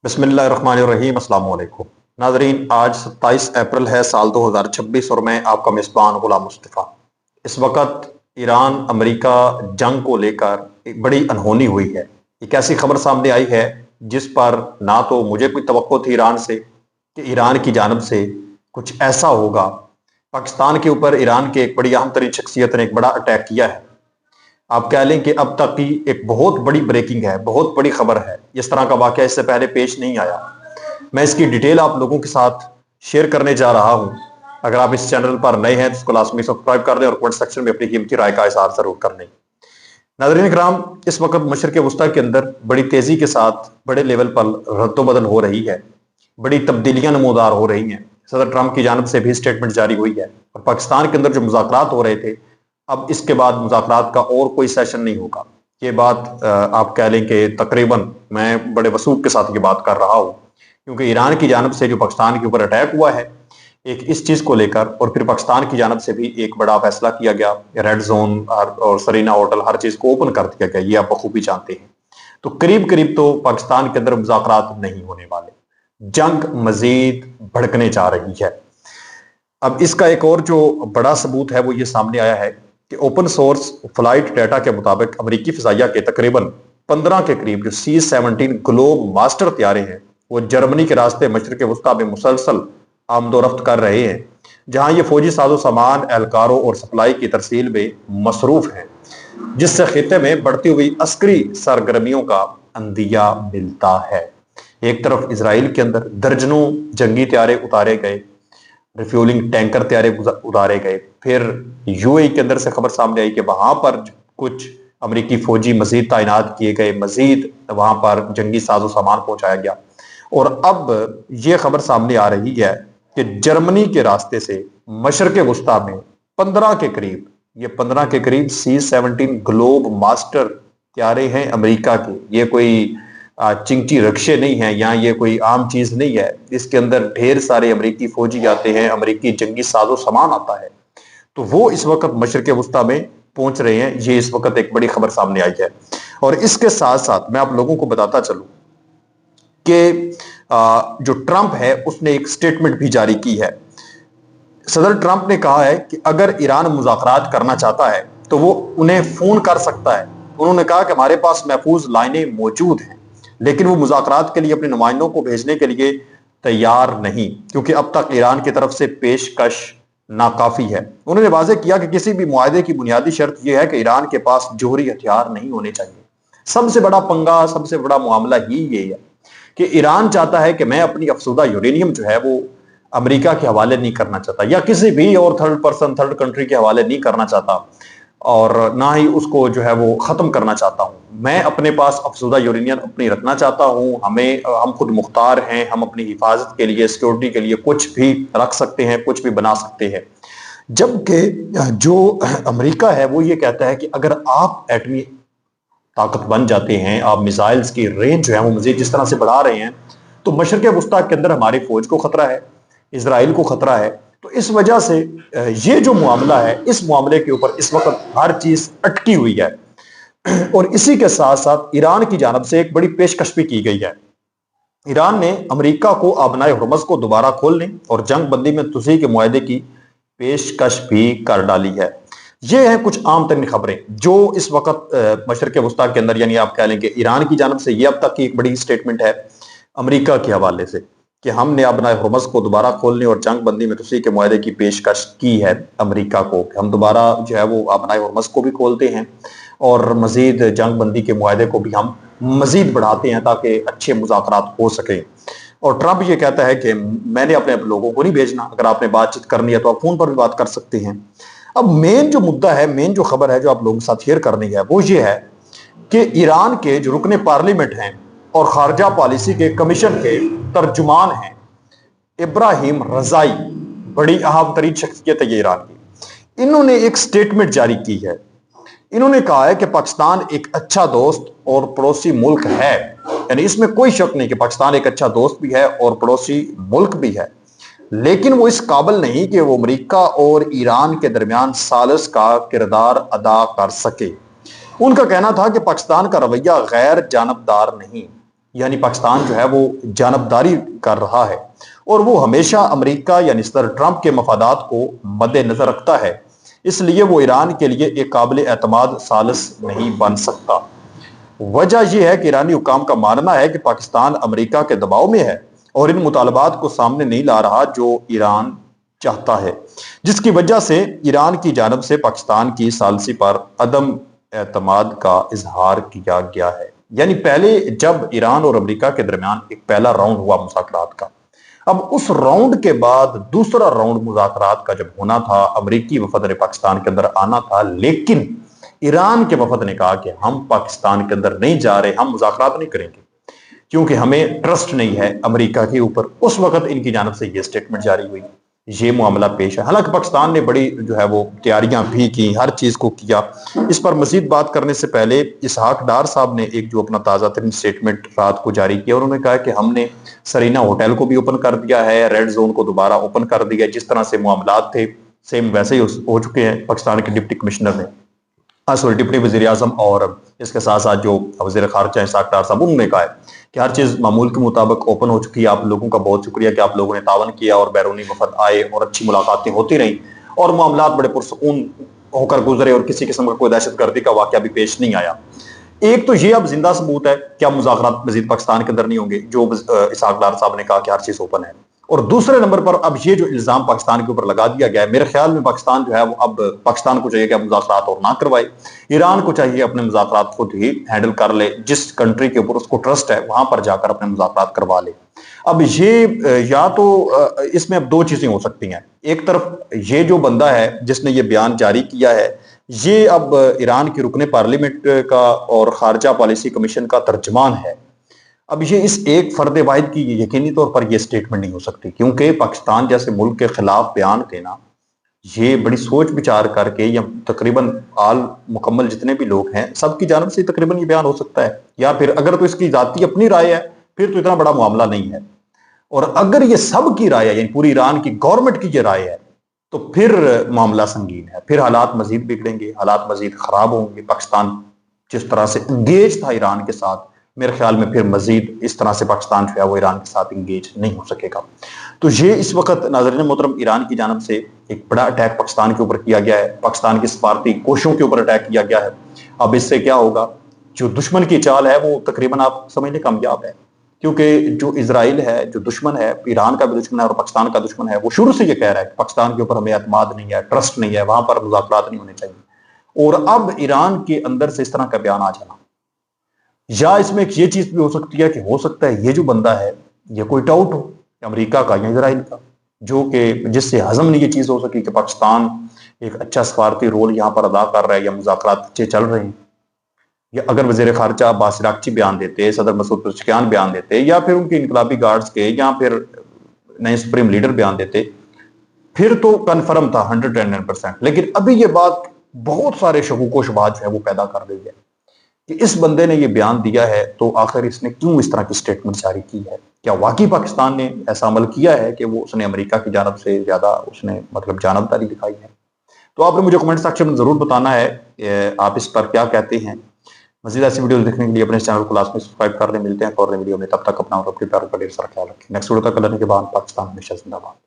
बिस्मिल्लाहिर्रहमानिर्रहीम। अस्सलाम वालेकुम नाजरीन, आज 27 अप्रैल है साल 2026 और मैं आपका मेज़बान गुलाम मुस्तफ़ा। इस वक्त ईरान अमेरिका जंग को लेकर एक बड़ी अनहोनी हुई है। एक ऐसी खबर सामने आई है जिस पर ना तो मुझे कोई तवक्को थी ईरान से कि ईरान की जानब से कुछ ऐसा होगा। पाकिस्तान के ऊपर ईरान के एक बड़ी अहम तरीन शख्सियत ने एक बड़ा अटैक किया है। आप कह लें कि अब तक की एक बहुत बड़ी ब्रेकिंग है, बहुत बड़ी खबर है। इस तरह का वाकया इससे पहले पेश नहीं आया। मैं इसकी डिटेल आप लोगों के साथ शेयर करने जा रहा हूं। अगर आप इस चैनल पर नए हैं तो इसको लाजमी सब्सक्राइब कर दें और कमेंट सेक्शन में अपनी कीमती राय का इज़हार जरूर कर लें। नाज़रीन किराम, इस वक्त मशरिक़ वस्ता के अंदर बड़ी तेजी के साथ बड़े लेवल पर रद्दोबदल हो रही है, बड़ी तब्दीलियां नमूदार हो रही हैं। सदर ट्रंप की जानब से भी स्टेटमेंट जारी हुई है और पाकिस्तान के अंदर जो मुज़ाकरात हो रहे थे, अब इसके बाद मुज़ाकरात का और कोई सेशन नहीं होगा। ये बात आप कह लें कि तकरीबन मैं बड़े वसूख के साथ ये बात कर रहा हूँ, क्योंकि ईरान की जानब से जो पाकिस्तान के ऊपर अटैक हुआ है एक इस चीज़ को लेकर, और फिर पाकिस्तान की जानब से भी एक बड़ा फैसला किया गया, रेड जोन और सरीना होटल हर चीज़ को ओपन कर दिया गया। ये आप बखूबी जानते हैं। तो करीब करीब तो पाकिस्तान के अंदर मुज़ाकरात नहीं होने वाले, जंग मजीद भड़कने जा रही है। अब इसका एक और जो बड़ा सबूत है वो ये सामने आया है कि ओपन सोर्स फ्लाइट डाटा के मुताबिक अमेरिकी फिजाइया के तकरीबन 15 के करीब जो C-17 ग्लोब मास्टर तैयारे हैं वो जर्मनी के रास्ते मशरिक़ वस्ता में मुसलसल आमदोरफ्त कर रहे हैं, जहां ये फौजी साजो सामान, एहलकारों और सप्लाई की तरसील में मसरूफ हैं, जिससे खित्ते में बढ़ती हुई अस्करी सरगर्मियों का अंदिया मिलता है। एक तरफ इसराइल के अंदर दर्जनों जंगी तैयारे उतारे गए, रिफ्यूलिंग टैंकर तैयारे उतारे गए। फिर यूएई के अंदर से खबर सामने आई कि वहां पर कुछ अमेरिकी फौजी मजीद तैनात किए गए, मजीद वहां पर जंगी साजो सामान पहुंचाया गया। और अब यह खबर सामने आ रही है कि जर्मनी के रास्ते से मशरिक़ वस्ता में 15 के करीब, ये 15 के करीब C-17 ग्लोब मास्टर तैयारे हैं अमेरिका के। ये कोई चिंची रक्शे नहीं है, यहाँ ये कोई आम चीज नहीं है। इसके अंदर ढेर सारे अमेरिकी फौजी आते हैं, अमेरिकी जंगी साजो सामान आता है। तो वो इस वक्त मशरिक़ वस्ता में पहुंच रहे हैं। ये इस वक्त एक बड़ी खबर सामने आई है। और इसके साथ साथ मैं आप लोगों को बताता चलूं कि जो ट्रंप है उसने एक स्टेटमेंट भी जारी की है। सदर ट्रंप ने कहा है कि अगर ईरान मुज़ाकरात करना चाहता है तो वो उन्हें फोन कर सकता है। उन्होंने कहा कि हमारे पास महफूज लाइनें मौजूद हैं, लेकिन वो मुज़ाकरात के लिए अपने नुमाइंदों को भेजने के लिए तैयार नहीं, क्योंकि अब तक ईरान की तरफ से पेशकश नाकाफी है। उन्होंने वाज़ेह किया कि किसी भी मुआहदे की बुनियादी शर्त यह है कि ईरान के पास जोहरी हथियार नहीं होने चाहिए। सबसे बड़ा पंगा, सबसे बड़ा मामला ही ये है कि ईरान चाहता है कि मैं अपनी अफसुदा यूरेनियम जो है वो अमेरिका के हवाले नहीं करना चाहता, या किसी भी और थर्ड पर्सन, थर्ड कंट्री के हवाले नहीं करना चाहता, और ना ही उसको जो है वो खत्म करना चाहता हूं। मैं अपने पास अफसुदा यूरेनियम अपनी रखना चाहता हूं। हम खुद मुख्तार हैं, हम अपनी हिफाजत के लिए, सिक्योरिटी के लिए कुछ भी रख सकते हैं, कुछ भी बना सकते हैं। जबकि जो अमेरिका है वो ये कहता है कि अगर आप एटमी ताकत बन जाते हैं, आप मिसाइल्स की रेंज जो है वो मजीद जिस तरह से बढ़ा रहे हैं, तो मशरिक़ वस्ता के अंदर हमारी फौज को खतरा है, इसराइल को खतरा है। तो इस वजह से ये जो मामला है, इस मामले के ऊपर इस वक्त हर चीज अटकी हुई है। और इसी के साथ साथ ईरान की जानब से एक बड़ी पेशकश भी की गई है। ईरान ने अमेरिका को आबनाए हुर्मुज़ को दोबारा खोलने और जंग बंदी में तोसी के मुआहदे की पेशकश भी कर डाली है। ये हैं कुछ आम तरीन खबरें जो इस वक्त मशरिक़ वस्ता के अंदर, यानी आप कह लें कि ईरान की जानब से ये अब तक की एक बड़ी स्टेटमेंट है अमेरिका के हवाले से कि हमने अपना हुर्मुज़ को दोबारा खोलने और जंग बंदी में तोसी के मुआहदे की पेशकश की है अमेरिका को। हम दोबारा जो है वो अपना हुर्मुज़ को भी खोलते हैं और मजीद जंग बंदी के मुआहदे को भी हम मजीद बढ़ाते हैं ताकि अच्छे मुज़ाकरात हो सकें। और ट्रंप ये कहता है कि मैंने अपने लोगों को नहीं भेजना, अगर आपने बातचीत करनी है तो आप फोन पर भी बात कर सकते हैं। अब मेन जो मुद्दा है, मेन जो खबर है जो आप लोगों के साथ शेयर करनी है वो ये है कि ईरान के जो रुकने पार्लियामेंट हैं और खारजा पॉलिसी के कमीशन के तर्जुमान हैं इब्राहिम रजाई, बड़ी अहम तरीन शख्सियत है ये ईरान की। इन्होंने एक स्टेटमेंट जारी की है। इन्होंने कहा है कि पाकिस्तान एक अच्छा दोस्त और पड़ोसी मुल्क है, यानी इसमें कोई शक नहीं कि पाकिस्तान एक अच्छा दोस्त भी है और पड़ोसी मुल्क भी है, लेकिन वो इस काबिल नहीं कि वो अमेरिका और ईरान के दरमियान सालिस का किरदार अदा कर सके। उनका कहना था कि पाकिस्तान का रवैया गैर जानबदार नहीं, یعنی پاکستان جو ہے وہ جانبداری کر رہا ہے اور وہ ہمیشہ امریکہ یعنی صدر ٹرمپ کے مفادات کو مد نظر رکھتا ہے، اس لیے وہ ایران کے لیے ایک قابل اعتماد ثالث نہیں بن سکتا۔ وجہ یہ ہے کہ ایرانی حکام کا ماننا ہے کہ پاکستان امریکہ کے دباؤ میں ہے اور ان مطالبات کو سامنے نہیں لا رہا جو ایران چاہتا ہے، جس کی وجہ سے ایران کی جانب سے پاکستان کی ثالثی پر عدم اعتماد کا اظہار کیا گیا ہے۔ یعنی پہلے جب ایران اور امریکہ کے درمیان ایک پہلا راؤنڈ ہوا مذاکرات کا، اب اس راؤنڈ کے بعد دوسرا راؤنڈ مذاکرات کا جب ہونا تھا، امریکی وفد نے پاکستان کے اندر آنا تھا، لیکن ایران کے وفد نے کہا کہ ہم پاکستان کے اندر نہیں جا رہے، ہم مذاکرات نہیں کریں گے کیونکہ ہمیں ٹرسٹ نہیں ہے امریکہ کے اوپر۔ اس وقت ان کی جانب سے یہ سٹیٹمنٹ جاری ہوئی، یہ معاملہ پیش ہے۔ حالانکہ پاکستان نے بڑی جو ہے وہ تیاریاں بھی کی، ہر چیز کو کیا۔ اس پر مزید بات کرنے سے پہلے اسحاق ڈار صاحب نے ایک جو اپنا تازہ ترین سٹیٹمنٹ رات کو جاری کیا، انہوں نے کہا کہ ہم نے سرینا ہوٹل کو بھی اوپن کر دیا ہے، ریڈ زون کو دوبارہ اوپن کر دیا ہے، جس طرح سے معاملات تھے سیم ویسے ہی ہو چکے ہیں۔ پاکستان کے ڈپٹی کمشنر نے ڈپٹی وزیر اعظم اور اس کے ساتھ ساتھ جو وزیر خارجہ اسحاق ڈار صاحب، انہوں نے کہا ہے کہ ہر چیز معمول کے مطابق اوپن ہو چکی ہے۔ آپ لوگوں کا بہت شکریہ کہ آپ لوگوں نے تعاون کیا اور بیرونی وفد آئے اور اچھی ملاقاتیں ہوتی رہیں اور معاملات بڑے پرسکون ہو کر گزرے اور کسی قسم کا کوئی دہشت گردی کا واقعہ بھی پیش نہیں آیا۔ ایک تو یہ اب زندہ ثبوت ہے کہ اب مذاکرات مزید پاکستان کے اندر نہیں ہوں گے، جو اسحاق ڈار صاحب نے کہا کہ ہر چیز اوپن ہے۔ اور دوسرے نمبر پر اب یہ جو الزام پاکستان کے اوپر لگا دیا گیا ہے، میرے خیال میں پاکستان جو ہے وہ اب پاکستان کو چاہیے کہ اب مذاکرات اور نہ کروائے، ایران کو چاہیے اپنے مذاکرات خود ہی ہینڈل کر لے، جس کنٹری کے اوپر اس کو ٹرسٹ ہے وہاں پر جا کر اپنے مذاکرات کروا لے۔ اب یہ یا تو اس میں اب دو چیزیں ہو سکتی ہیں، ایک طرف یہ جو بندہ ہے جس نے یہ بیان جاری کیا ہے، یہ اب ایران کی رکن پارلیمنٹ کا اور خارجہ پالیسی کمیشن کا ترجمان ہے۔ اب یہ اس ایک فرد واحد کی یقینی طور پر یہ سٹیٹمنٹ نہیں ہو سکتی، کیونکہ پاکستان جیسے ملک کے خلاف بیان دینا یہ بڑی سوچ بچار کر کے، یا تقریباً آل مکمل جتنے بھی لوگ ہیں سب کی جانب سے تقریباً یہ بیان ہو سکتا ہے، یا پھر اگر تو اس کی ذاتی اپنی رائے ہے پھر تو اتنا بڑا معاملہ نہیں ہے، اور اگر یہ سب کی رائے ہے یعنی پوری ایران کی گورنمنٹ کی یہ رائے ہے تو پھر معاملہ سنگین ہے، پھر حالات مزید بگڑیں گے، حالات مزید خراب ہوں گے۔ پاکستان جس طرح سے انگیج تھا ایران کے ساتھ، میرے خیال میں پھر مزید اس طرح سے پاکستان جو ہے وہ ایران کے ساتھ انگیج نہیں ہو سکے گا۔ تو یہ اس وقت ناظرین محترم ایران کی جانب سے ایک بڑا اٹیک پاکستان کے اوپر کیا گیا ہے، پاکستان کی سفارتی کوششوں کے اوپر اٹیک کیا گیا ہے۔ اب اس سے کیا ہوگا، جو دشمن کی چال ہے وہ تقریباً آپ سمجھنے کامیاب ہے، کیونکہ جو اسرائیل ہے، جو دشمن ہے، ایران کا بھی دشمن ہے اور پاکستان کا دشمن ہے، وہ شروع سے یہ کہہ رہا ہے کہ پاکستان کے اوپر ہمیں اعتماد نہیں ہے، ٹرسٹ نہیں ہے، وہاں پر مذاکرات نہیں ہونے چاہیے۔ اور اب ایران کے اندر سے اس طرح کا بیان آ جانا، یا اس میں ایک یہ چیز بھی ہو سکتی ہے کہ ہو سکتا ہے یہ جو بندہ ہے یہ کوئی ٹاؤٹ ہو امریکہ کا یا اسرائیل کا، جو کہ جس سے ہضم نہیں یہ چیز ہو سکی کہ پاکستان ایک اچھا سفارتی رول یہاں پر ادا کر رہا ہے یا مذاکرات اچھے چل رہے ہیں۔ یا اگر وزیر خارجہ عباس عراقچی بیان دیتے، صدر مسعود پزشکیان بیان دیتے، یا پھر ان کے انقلابی گارڈز کے یا پھر نئے سپریم لیڈر بیان دیتے، پھر تو کنفرم تھا 109%۔ لیکن ابھی یہ بات بہت سارے شکوک و شبہات جو ہے وہ پیدا کر رہی ہے کہ اس بندے نے یہ بیان دیا ہے تو آخر اس نے کیوں اس طرح کی سٹیٹمنٹ جاری کی ہے؟ کیا واقعی پاکستان نے ایسا عمل کیا ہے کہ وہ اس نے امریکہ کی جانب سے زیادہ اس نے مطلب جانبداری دکھائی ہے؟ تو آپ نے مجھے کمنٹ سیکشن میں ضرور بتانا ہے آپ اس پر کیا کہتے ہیں۔ مزید ایسی ویڈیوز دیکھنے کے لیے اپنے چینل کو لازمی سبسکرائب کر لیں۔ ملتے ہیں ایک اور نئی ویڈیو میں، تب تک اپنا اور اپنے پیاروں کا ڈھیر سارا خیال رکھیں۔ نیکسٹ ویڈیو تک، اللہ کے بعد پاکستان ہمیشہ زندہ باد۔